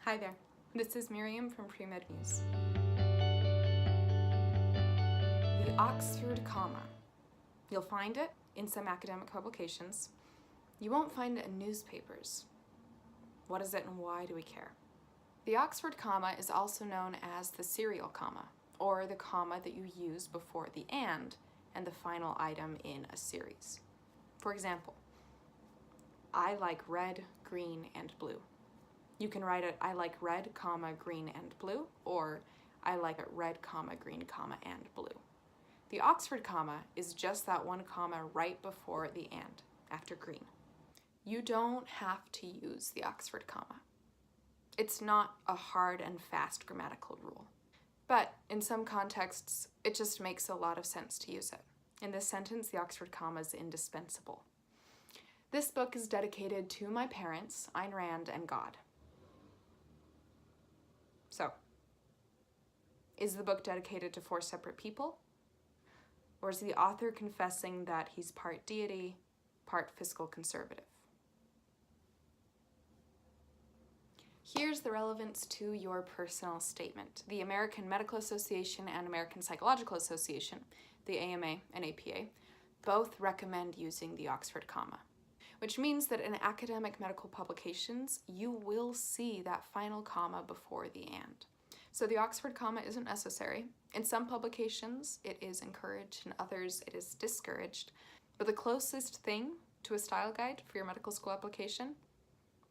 Hi there, this is Miriam from Premed Muse. The Oxford comma. You'll find it in some academic publications. You won't find it in newspapers. What is it and why do we care? The Oxford comma is also known as the serial comma, or the comma that you use before the and the final item in a series. For example, I like red, green, and blue. You can write it, I like red, comma, green, and blue, or I like it red, comma, green, comma, and blue. The Oxford comma is just that one comma right before the and, after green. You don't have to use the Oxford comma. It's not a hard and fast grammatical rule. But in some contexts, it just makes a lot of sense to use it. In this sentence, the Oxford comma is indispensable. This book is dedicated to my parents, Ayn Rand, and God. So, is the book dedicated to 4 separate people? Or is the author confessing that he's part deity, part fiscal conservative? Here's the relevance to your personal statement. The American Medical Association and American Psychological Association, the AMA and APA, both recommend using the Oxford comma, which means that in academic medical publications, you will see that final comma before the and. So the Oxford comma isn't necessary. In some publications, it is encouraged, in others, it is discouraged. But the closest thing to a style guide for your medical school application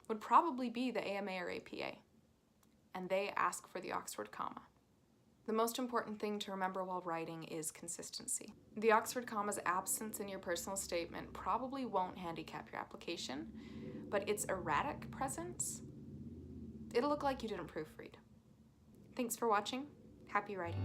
would probably be the AMA or APA, and they ask for the Oxford comma. The most important thing to remember while writing is consistency. The Oxford comma's absence in your personal statement probably won't handicap your application, but its erratic presence, it'll look like you didn't proofread. Thanks for watching. Happy writing.